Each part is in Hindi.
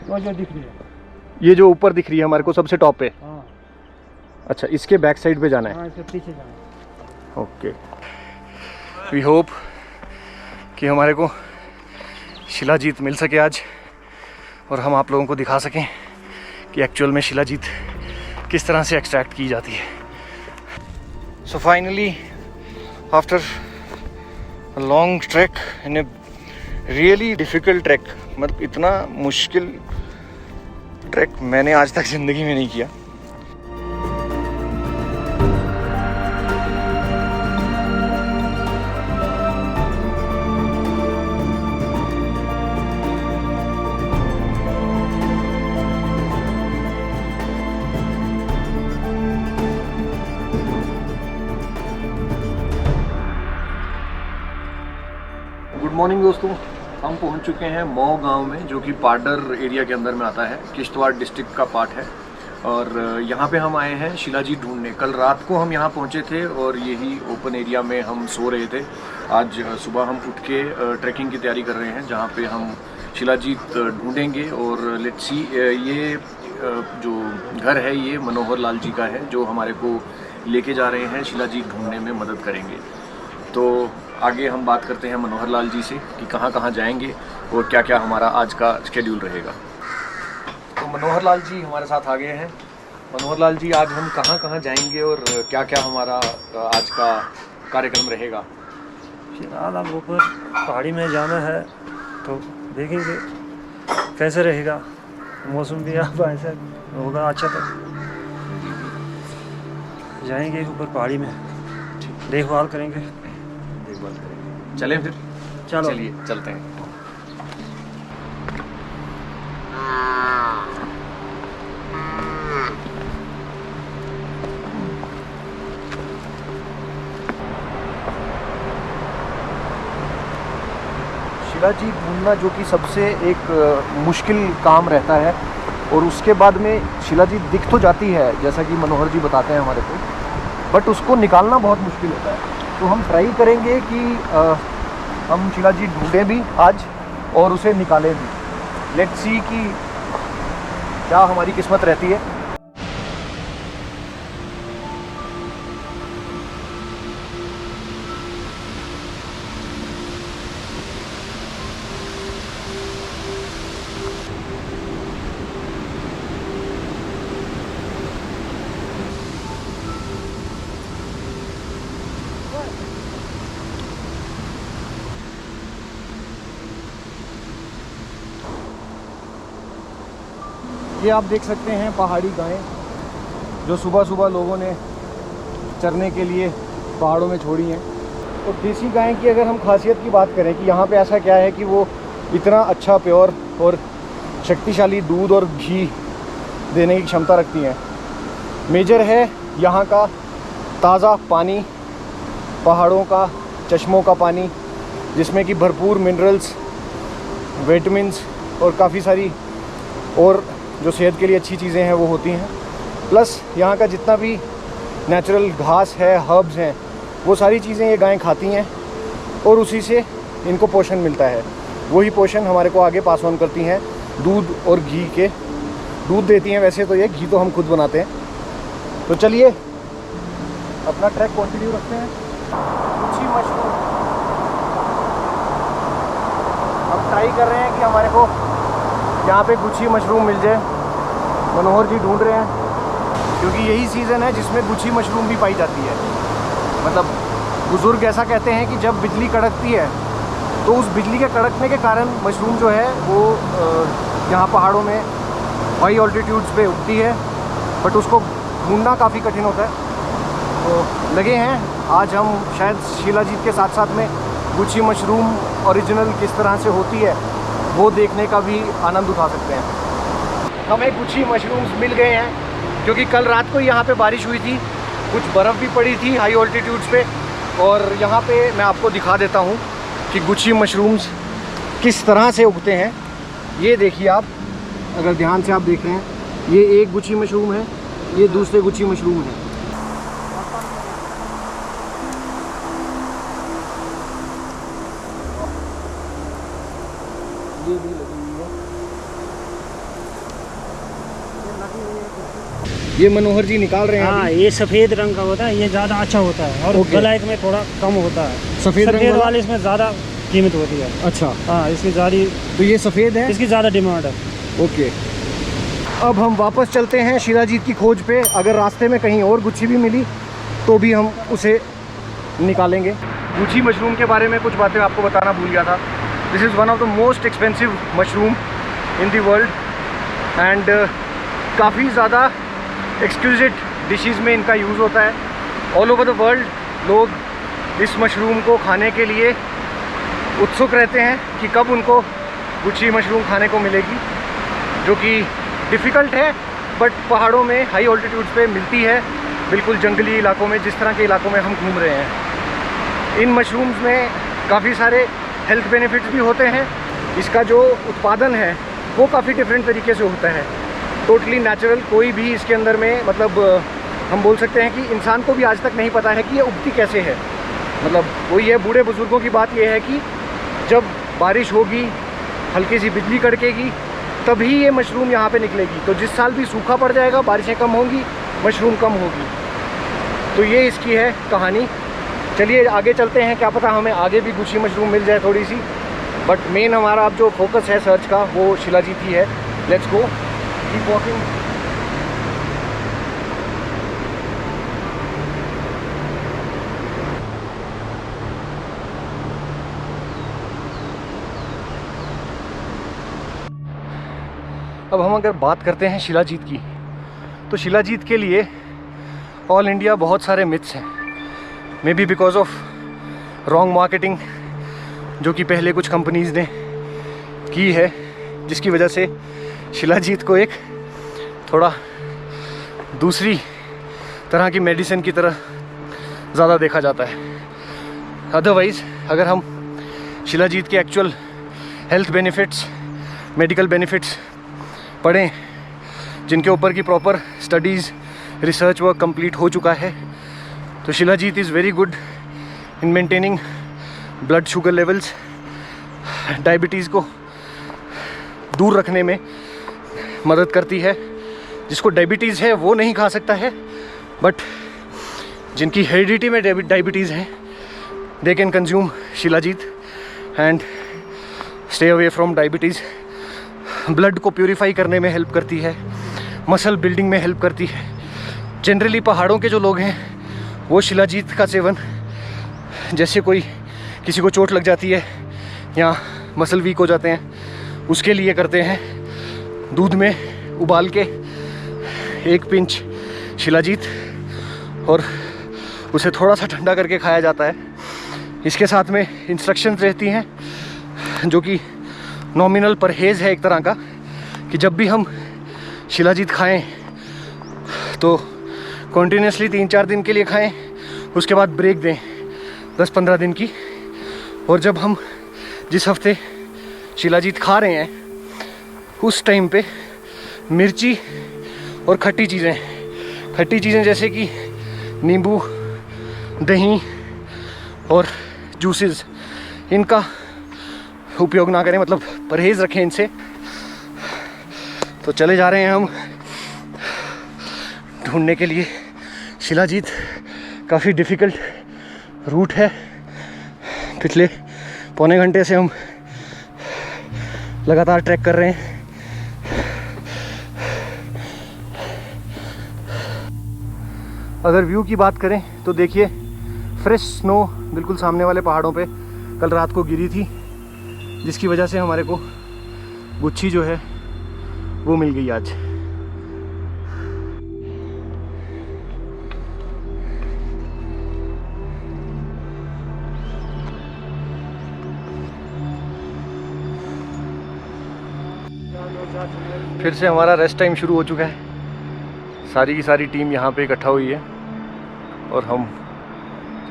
वो जो दिख रही है, ये जो ऊपर दिख रही है हमारे को सबसे टॉप पे। हाँ अच्छा, इसके बैक साइड पे जाना है। हाँ, इसके पीछे जाना है। ओके, वी होप कि हमारे को शिलाजीत मिल सके आज और हम आप लोगों को दिखा सकें कि एक्चुअल में शिलाजीत किस तरह से एक्सट्रैक्ट की जाती है। So finally after a long track in a really difficult track, मतलब इतना मुश्किल ट्रैक मैंने आज तक ज़िंदगी में नहीं किया। गुड मॉर्निंग दोस्तों, हम पहुंच चुके हैं मऊ गांव में, जो कि पाडर एरिया के अंदर में आता है, किश्तवाड़ डिस्ट्रिक्ट का पार्ट है। और यहाँ पे हम आए हैं शिलाजीत ढूंढने। कल रात को हम यहाँ पहुँचे थे और यही ओपन एरिया में हम सो रहे थे। आज सुबह हम उठ के ट्रैकिंग की तैयारी कर रहे हैं, जहाँ पे हम शिलाजीत ढूंढेंगे। और लेट्स सी, ये जो घर है ये मनोहर लाल जी का है, जो हमारे को लेके जा रहे हैं शिलाजीत ढूंढने में मदद करेंगे। तो आगे हम बात करते हैं मनोहर लाल जी से कि कहाँ कहाँ जाएंगे और क्या क्या हमारा आज का शेड्यूल रहेगा। तो मनोहर लाल जी हमारे साथ आ गए हैं। मनोहर लाल जी, आज हम कहाँ कहाँ जाएंगे और क्या क्या हमारा आज का कार्यक्रम रहेगा? फिलहाल अब ऊपर पहाड़ी में जाना है, तो देखेंगे कैसे रहेगा। मौसम भी अब ऐसा होगा अच्छा, तो जाएंगे ऊपर पहाड़ी में, देखभाल करेंगे। चलें फिर? चलो, चलिए चलते हैं। शिलाजीत ढूंढना जो कि सबसे एक मुश्किल काम रहता है, और उसके बाद में शिलाजीत दिख तो जाती है जैसा कि मनोहर जी बताते हैं हमारे को, बट उसको निकालना बहुत मुश्किल होता है। तो हम ट्राई करेंगे कि हम शिलाजीत ढूंढें भी आज और उसे निकालें भी। लेट्स सी कि क्या हमारी किस्मत रहती है। ये आप देख सकते हैं पहाड़ी गायें, जो सुबह सुबह लोगों ने चरने के लिए पहाड़ों में छोड़ी हैं। तो देसी गाय की अगर हम खासियत की बात करें कि यहाँ पे ऐसा क्या है कि वो इतना अच्छा प्योर और शक्तिशाली दूध और घी देने की क्षमता रखती हैं। मेजर है यहाँ का ताज़ा पानी, पहाड़ों का चश्मों का पानी, जिसमें कि भरपूर मिनरल्स, विटामिन्स और काफ़ी सारी और जो सेहत के लिए अच्छी चीज़ें हैं वो होती हैं। प्लस यहाँ का जितना भी नेचुरल घास है, हर्ब्स हैं, वो सारी चीज़ें ये गायें खाती हैं और उसी से इनको पोषण मिलता है। वही पोषण हमारे को आगे पास ऑन करती हैं दूध और घी के। दूध देती हैं वैसे तो ये, घी तो हम खुद बनाते हैं। तो चलिए अपना ट्रैक कंटिन्यू रखते हैं। गुच्छी मशरूम हम ट्राई कर रहे हैं कि हमारे को यहाँ पे गुच्छी मशरूम मिल जाए। मनोहर जी ढूंढ रहे हैं, क्योंकि यही सीज़न है जिसमें गुच्छी मशरूम भी पाई जाती है। मतलब बुज़ुर्ग ऐसा कहते हैं कि जब बिजली कड़कती है तो उस बिजली के कड़कने के कारण मशरूम जो है वो यहाँ पहाड़ों में हाई ऑल्टीट्यूड्स पे उगती है, बट उसको ढूंढना काफ़ी कठिन होता है। तो लगे हैं आज हम शायद शिलाजीत के साथ साथ में गुच्छी मशरूम ओरिजिनल किस तरह से होती है वो देखने का भी आनंद उठा सकते हैं। हमें गुच्छी मशरूम्स मिल गए हैं, क्योंकि कल रात को यहाँ पे बारिश हुई थी, कुछ बर्फ़ भी पड़ी थी हाई ऑल्टीट्यूड्स पे। और यहाँ पे मैं आपको दिखा देता हूँ कि गुच्छी मशरूम्स किस तरह से उगते हैं। ये देखिए आप, अगर ध्यान से आप देख रहे हैं, ये एक गुच्छी मशरूम है, ये दूसरे गुच्छी मशरूम है। ये भी लगी हुई है। ये मनोहर जी निकाल रहे हैं हाँ, अभी। ये सफ़ेद रंग का होता है, ये ज़्यादा अच्छा होता है और ओके। ब्लैक में थोड़ा कम होता है। सफ़ेद रंग वाला? वाले इसमें ज़्यादा कीमत होती है। अच्छा, हाँ, इसकी ज़्यादा, तो ये सफ़ेद है। इसकी ज़्यादा डिमांड है। ओके, अब हम वापस चलते हैं शिलाजीत की खोज पे। अगर रास्ते में कहीं और गुच्छी भी मिली तो भी हम उसे निकालेंगे। गुच्छी मशरूम के बारे में कुछ बातें आपको बताना भूल गया था। This is one of the most expensive mushroom in the world and काफ़ी ज़्यादा एक्सक्लूसिव डिशेज़ में इनका यूज़ होता है। ऑल ओवर द वर्ल्ड लोग इस मशरूम को खाने के लिए उत्सुक रहते हैं कि कब उनको गुच्छी मशरूम खाने को मिलेगी, जो कि डिफ़िकल्ट है बट पहाड़ों में हाई ऑल्टीट्यूड्स पे मिलती है, बिल्कुल जंगली इलाकों में, जिस तरह के इलाकों में हम घूम रहे हैं। इन मशरूम्स में काफ़ी सारे हेल्थ बेनिफिट्स भी होते हैं। इसका जो उत्पादन है वो काफ़ी डिफरेंट तरीके से होता है, टोटली नेचुरल। कोई भी इसके अंदर में मतलब हम बोल सकते हैं कि इंसान को भी आज तक नहीं पता है कि ये उगती कैसे है। मतलब वही है, बूढ़े बुज़ुर्गों की बात ये है कि जब बारिश होगी, हल्की सी बिजली कड़केगी, तभी ये मशरूम यहाँ पे निकलेगी। तो जिस साल भी सूखा पड़ जाएगा, बारिशें कम होंगी, मशरूम कम होगी। तो ये इसकी है कहानी। चलिए आगे चलते हैं, क्या पता हमें आगे भी गुच्छी मशरूम मिल जाए थोड़ी सी, बट मेन हमारा अब जो फोकस है सर्च का वो शिलाजीत ही है। Let's go, keep walking. अब हम अगर बात करते हैं शिलाजीत की, तो शिलाजीत के लिए ऑल इंडिया बहुत सारे मिथ्स हैं। May be because of wrong marketing जो कि पहले कुछ कंपनीज़ ने की है, जिसकी वजह से शिलाजीत को एक थोड़ा दूसरी तरह की मेडिसिन की तरह ज़्यादा देखा जाता है। अदरवाइज़ अगर हम शिलाजीत के actual health benefits, medical benefits पढ़ें, जिनके ऊपर की proper studies, research work complete हो चुका है, तो shilajit is very good in maintaining blood sugar levels, diabetes को दूर रखने में मदद करती है। जिसको डायबिटीज़ है वो नहीं खा सकता है, बट जिनकी हेरिडिटी में डायबिटीज़ है they can consume shilajit and stay away from diabetes. Blood को प्यूरिफाई करने में हेल्प करती है, मसल बिल्डिंग में हेल्प करती है। जनरली पहाड़ों के जो लोग हैं वो शिलाजीत का सेवन, जैसे कोई किसी को चोट लग जाती है या मसल वीक हो जाते हैं, उसके लिए करते हैं। दूध में उबाल के 1 पिंच शिलाजीत और उसे थोड़ा सा ठंडा करके खाया जाता है। इसके साथ में इंस्ट्रक्शंस रहती हैं, जो कि नॉमिनल परहेज़ है एक तरह का, कि जब भी हम शिलाजीत खाएं तो कॉन्टीन्यूसली 3-4 दिन के लिए खाएं, उसके बाद ब्रेक दें 10-15 दिन की। और जब हम जिस हफ्ते शिलाजीत खा रहे हैं उस टाइम पे मिर्ची और खट्टी चीज़ें जैसे कि नींबू, दही और जूसेस, इनका उपयोग ना करें, मतलब परहेज़ रखें इनसे। तो चले जा रहे हैं हम ढूंढने के लिए शिलाजीत। काफ़ी डिफ़िकल्ट रूट है, पिछले पौने घंटे से हम लगातार ट्रैक कर रहे हैं। अगर व्यू की बात करें तो देखिए, फ्रेश स्नो बिल्कुल सामने वाले पहाड़ों पे कल रात को गिरी थी, जिसकी वजह से हमारे को गुच्छी जो है वो मिल गई आज। फिर से हमारा रेस्ट टाइम शुरू हो चुका है। सारी की सारी टीम यहाँ पे इकट्ठा हुई है और हम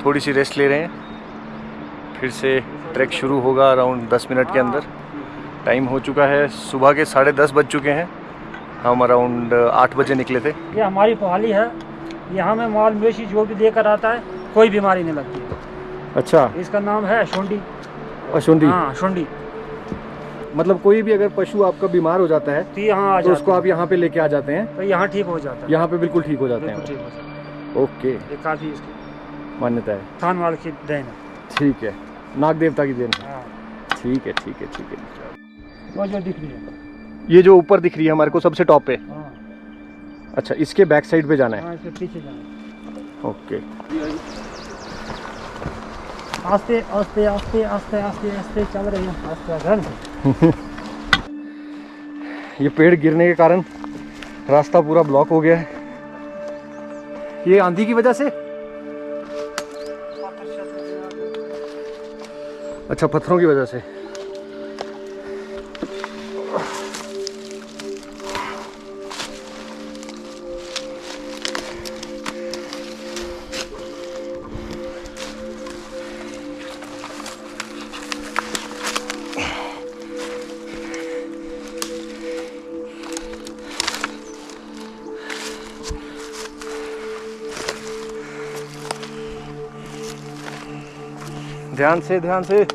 थोड़ी सी रेस्ट ले रहे हैं। फिर से ट्रैक शुरू होगा अराउंड 10 मिनट के अंदर। टाइम हो चुका है, सुबह के 10:30 बज चुके हैं। हम अराउंड 8 बजे निकले थे। ये हमारी पहाड़ी है, यहाँ में माल मवेशी जो भी लेकर आता है कोई बीमारी नहीं लगती। अच्छा, इसका नाम है शुंडी। अशुंडी। हाँ, शुंडी। मतलब कोई भी अगर पशु आपका बीमार हो जाता है तो यहाँ आ तो जाते उसको आप यहाँ पे लेके आ जाते हैं, तो यहाँ ठीक हो जाता है, यहाँ पे बिल्कुल ठीक हो जाते बिल्कुल हैं। ठीक हो जाता ओके, है। ये काफ़ी इसकी मान्यता है। थान वाल की देन है। ठीक है, नाग देवता की देन। हाँ, ठीक है ठीक है ठीक है। वो जो दिख रही है, ये जो ऊपर दिख रही है हमारे को सबसे टॉप पे, हाँ अच्छा इसके बैक साइड पे जाना है। हाँ, इसके पीछे जाना। ओके, आस्ते आस्ते आस्ते आस्ते आस्ते आस्ते चल रही है, आस्ते घर। ये पेड़ गिरने के कारण रास्ता पूरा ब्लॉक हो गया है, ये आंधी की वजह से। अच्छा, पत्थरों की वजह से। ध्यान से, ध्यान से।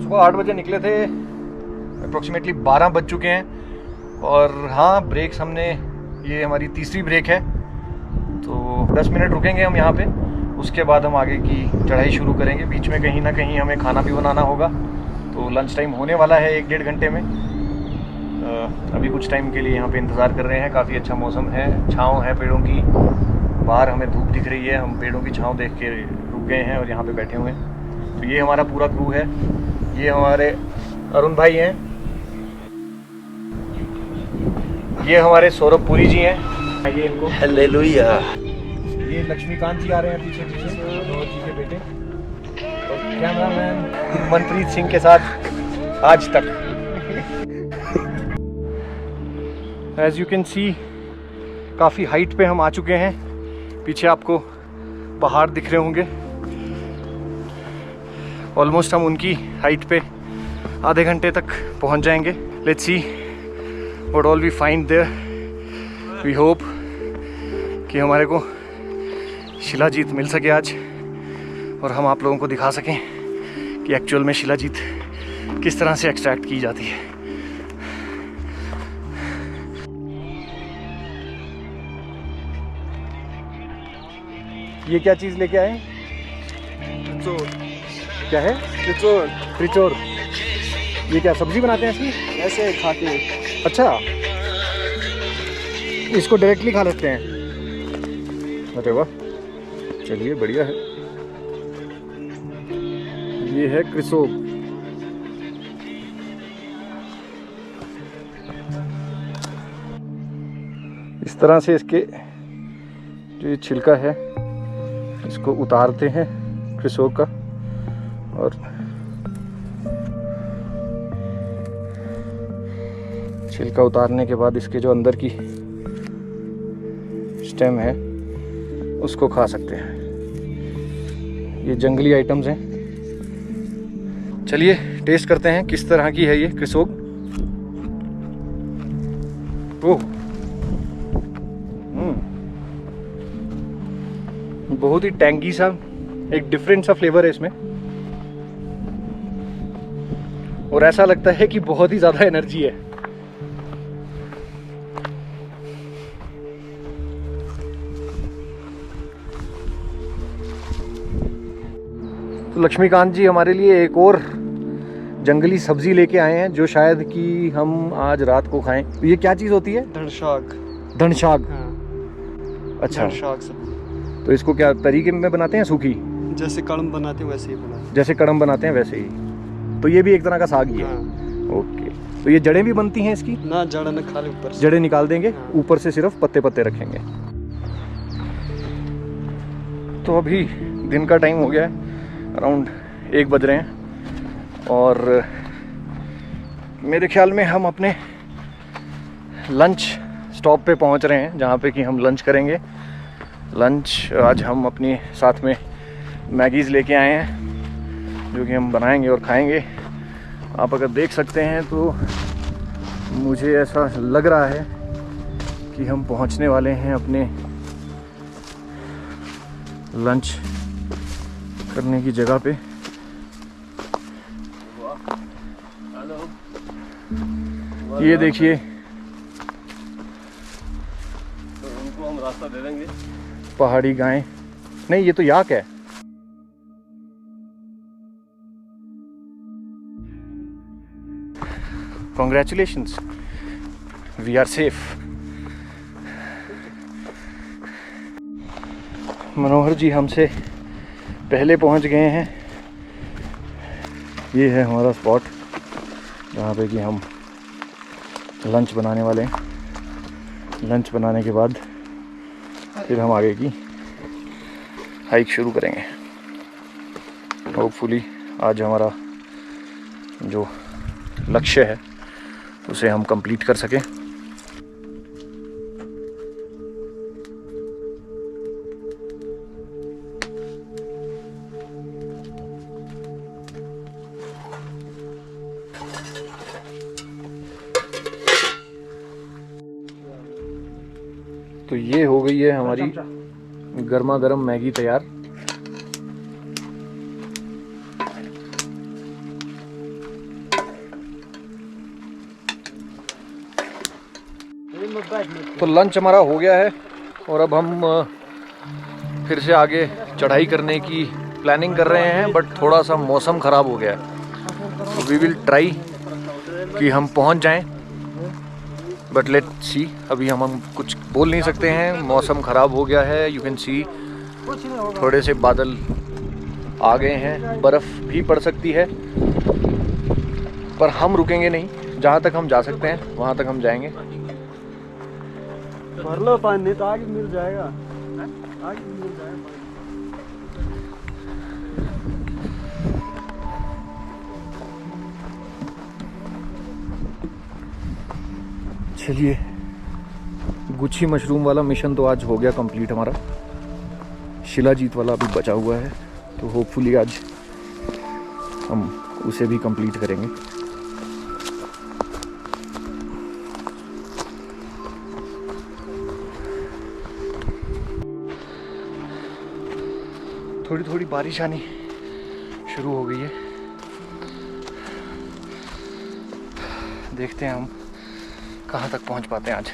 सुबह 8 बजे निकले थे, अप्रोक्सीमेटली 12 बज चुके हैं। और हाँ, ब्रेक्स हमने, ये हमारी तीसरी ब्रेक है, तो 10 मिनट रुकेंगे हम यहाँ पे। उसके बाद हम आगे की चढ़ाई शुरू करेंगे। बीच में कहीं ना कहीं हमें खाना भी बनाना होगा, तो लंच टाइम होने वाला है 1-1.5 घंटे में। अभी कुछ टाइम के लिए यहाँ पे इंतज़ार कर रहे हैं। काफ़ी अच्छा मौसम है, छाँव है पेड़ों की, बाहर हमें धूप दिख रही है, हम पेड़ों की छाँव देख के रुक गए हैं और यहाँ पे बैठे हुए हैं। तो ये हमारा पूरा क्रू है। ये हमारे अरुण भाई हैं, ये हमारे सौरभ पुरी जी हैं, ये इनको हालेलुया। ये लक्ष्मीकांत जी आ रहे हैं पीछे पीछे, मनोहर जी के बेटे। और कैमरामैन मनप्रीत सिंह के साथ आज तक। एज यू कैन सी, काफ़ी हाइट पे हम आ चुके हैं। पीछे आपको पहाड़ दिख रहे होंगे, ऑलमोस्ट हम उनकी हाइट पे आधे घंटे तक पहुंच जाएंगे। Let's see what all we find there. We hope कि हमारे को शिलाजीत मिल सके आज, और हम आप लोगों को दिखा सकें कि एक्चुअल में शिलाजीत किस तरह से एक्सट्रैक्ट की जाती है। ये क्या चीज़ लेके आए? क्या है? त्रिचोर। ये क्या सब्जी बनाते हैं इसमें? ऐसे खाते हैं। अच्छा, इसको डायरेक्टली खा लेते हैं। अरे वाह, चलिए बढ़िया है। ये है क्रिसोग। इस तरह से इसके जो ये छिलका है इसको उतारते हैं क्रिसोग का, और छिलका उतारने के बाद इसके जो अंदर की स्टेम है उसको खा सकते हैं। ये जंगली आइटम्स हैं। चलिए टेस्ट करते हैं किस तरह की है ये क्रिसोग। ओह, बहुत ही टैंगी सा, एक डिफरेंट सा फ्लेवर है इसमें, और ऐसा लगता है कि बहुत ही ज़्यादा एनर्जी है। तो लक्ष्मीकांत जी हमारे लिए एक और जंगली सब्जी लेके आए हैं, जो शायद कि हम आज रात को खाएं। तो ये क्या चीज़ होती है? धनशाक। धनशाक। हाँ। अच्छा, धनशाक सब्जी। तो इसको क्या तरीके में बनाते हैं? सूखी, जैसे कड़म बनाते हैं वैसे ही बनाते जैसे कड़म बनाते हैं वैसे ही। तो ये भी एक तरह का साग ही है। हैं। हाँ। ओके, तो ये जड़ें भी बनती हैं इसकी? ना जड़ा न खाली ऊपर से। जड़ें निकाल देंगे, हाँ। ऊपर से सिर्फ पत्ते पत्ते रखेंगे। तो अभी दिन का टाइम हो गया है, अराउंड 1 बज रहे हैं और मेरे ख्याल में हम अपने लंच स्टॉप पे पहुंच रहे हैं, जहाँ पे कि हम लंच करेंगे। लंच आज हम अपनी साथ में मैगीज़ लेके आए हैं, जो कि हम बनाएंगे और खाएंगे। आप अगर देख सकते हैं तो मुझे ऐसा लग रहा है कि हम पहुंचने वाले हैं अपने लंच करने की जगह पे। ये देखिए, तो उनको हम रास्ता दे देंगे। पहाड़ी गाय नहीं, ये तो याक है। Congratulations, we are safe. मनोहर जी हमसे पहले पहुंच गए हैं। ये है हमारा स्पॉट, जहाँ पे कि हम लंच बनाने वाले हैं। लंच बनाने के बाद फिर हम आगे की हाइक शुरू करेंगे। होपफुली आज हमारा जो लक्ष्य है उसे हम कंप्लीट कर सकें। तो ये हो गई है हमारी गर्मा गर्म मैगी तैयार। तो लंच हमारा हो गया है और अब हम फिर से आगे चढ़ाई करने की प्लानिंग कर रहे हैं, बट थोड़ा सा मौसम ख़राब हो गया है। तो वी विल ट्राई कि हम पहुंच जाएं, बट लेट सी। अभी हम कुछ बोल नहीं सकते हैं, मौसम ख़राब हो गया है। यू कैन सी थोड़े से बादल आ गए हैं, बर्फ़ भी पड़ सकती है, पर हम रुकेंगे नहीं। जहाँ तक हम जा सकते हैं वहाँ तक हम जाएंगे। भर लो पानी, तो आगे मिल जाएगा। आगे मिल जाएगा। चलिए, गुच्छी मशरूम वाला मिशन तो आज हो गया कंप्लीट हमारा। शिलाजीत वाला अभी बचा हुआ है, तो होपफुली आज हम उसे भी कंप्लीट करेंगे। थोड़ी थोड़ी बारिश आनी शुरू हो गई है। देखते हैं हम कहाँ तक पहुँच पाते हैं आज।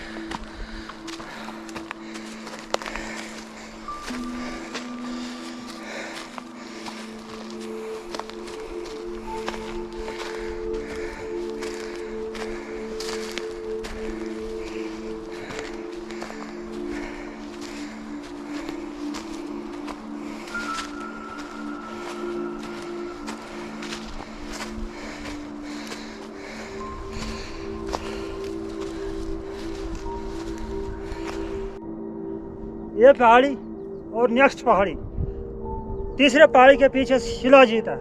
ये पहाड़ी और नेक्स्ट पहाड़ी, तीसरे पहाड़ी के पीछे शिलाजीत है।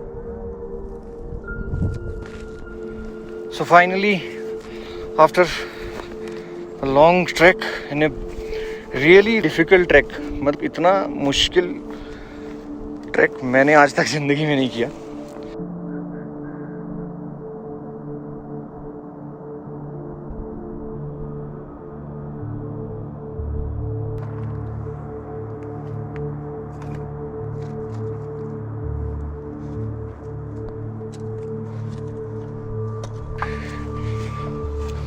So finally, after a long trek and a really difficult trek, मतलब इतना मुश्किल ट्रैक मैंने आज तक ज़िंदगी में नहीं किया।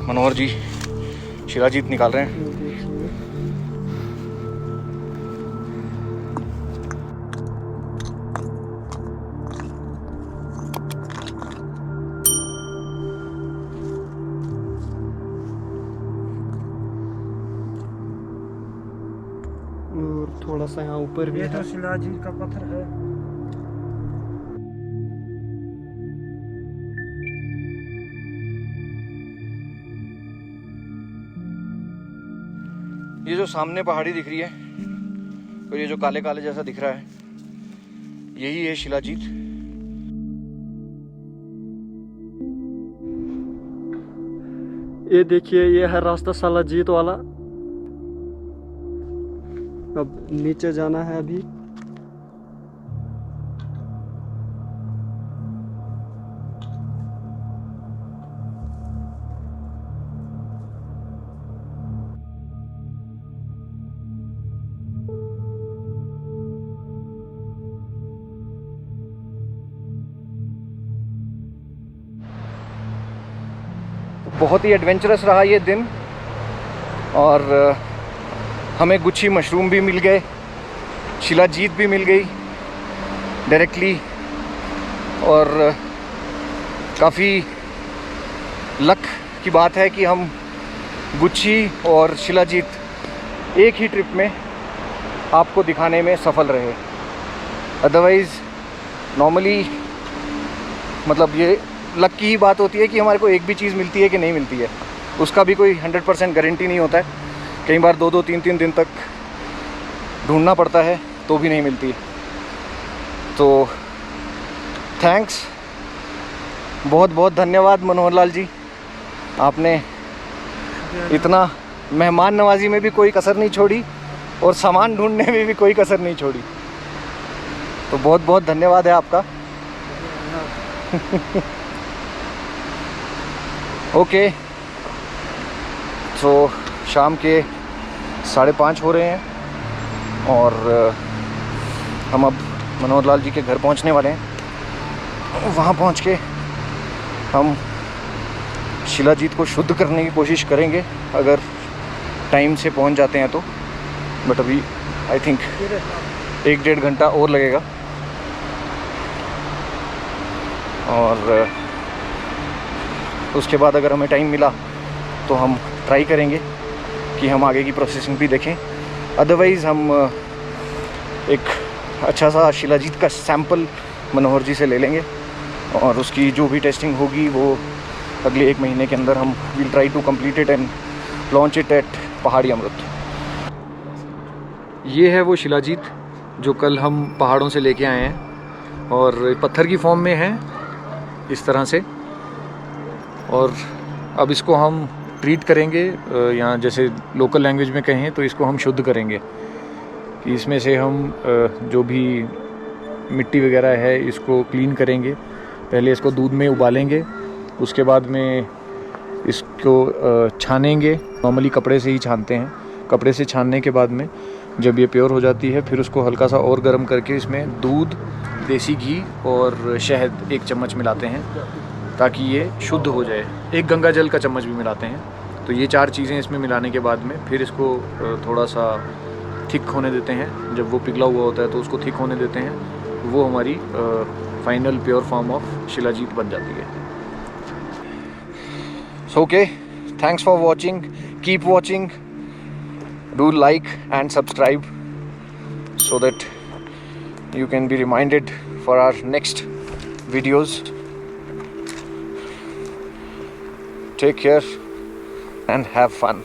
मनोहर जी शिलाजीत निकाल रहे हैं। और थोड़ा सा यहाँ ऊपर भी ये है। तो शिलाजीत का पत्थर है। ये जो सामने पहाड़ी दिख रही है और ये जो काले काले जैसा दिख रहा है, यही है शिलाजीत। ये देखिए, ये है रास्ता शिलाजीत वाला। अब नीचे जाना है अभी। बहुत ही एडवेंचरस रहा ये दिन और हमें गुच्छी मशरूम भी मिल गए, शिलाजीत भी मिल गई डायरेक्टली और काफ़ी लक की बात है कि हम गुच्छी और शिलाजीत एक ही ट्रिप में आपको दिखाने में सफल रहे। अदरवाइज़ नॉर्मली मतलब ये लक की ही बात होती है कि हमारे को एक भी चीज़ मिलती है कि नहीं मिलती है, उसका भी कोई 100% गारंटी नहीं होता है। कई बार 2-2, 3-3 दिन तक ढूंढना पड़ता है तो भी नहीं मिलती। तो थैंक्स, बहुत बहुत धन्यवाद मनोहर लाल जी, आपने इतना मेहमान नवाजी में भी कोई कसर नहीं छोड़ी और सामान ढूंढने में भी कोई कसर नहीं छोड़ी। तो बहुत बहुत धन्यवाद है आपका। ओके, तो शाम के 5:30 हो रहे हैं और हम अब मनोहर लाल जी के घर पहुंचने वाले हैं। वहां पहुंच के हम शिलाजीत को शुद्ध करने की कोशिश करेंगे अगर टाइम से पहुंच जाते हैं तो, बट अभी आई थिंक 1-1.5 घंटा और लगेगा। और उसके बाद अगर हमें टाइम मिला तो हम ट्राई करेंगे कि हम आगे की प्रोसेसिंग भी देखें। अदरवाइज़ हम एक अच्छा सा शिलाजीत का सैंपल मनोहर जी से ले लेंगे और उसकी जो भी टेस्टिंग होगी वो अगले 1 महीने के अंदर हम will try to complete it and launch it at Pahadi Amrit. ये है वो शिलाजीत जो कल हम पहाड़ों से लेके आए हैं और पत्थर की फॉर्म में है इस तरह से। और अब इसको हम ट्रीट करेंगे, यहाँ जैसे लोकल लैंग्वेज में कहें तो इसको हम शुद्ध करेंगे कि इसमें से हम जो भी मिट्टी वगैरह है इसको क्लीन करेंगे। पहले इसको दूध में उबालेंगे, उसके बाद में इसको छानेंगे। नॉर्मली कपड़े से ही छानते हैं। कपड़े से छानने के बाद में जब ये प्योर हो जाती है फिर उसको हल्का सा और गर्म करके इसमें दूध, देसी घी और शहद 1 चम्मच मिलाते हैं ताकि ये शुद्ध हो जाए। 1 गंगा जल का चम्मच भी मिलाते हैं। तो ये 4 चीज़ें इसमें मिलाने के बाद में फिर इसको थोड़ा सा थिक होने देते हैं। जब वो पिघला हुआ होता है तो उसको थिक होने देते हैं। वो हमारी final pure form of shilajit बन जाती है। So okay, thanks for watching, keep watching, do like and subscribe so that you can be reminded for our next videos. Take care and have fun.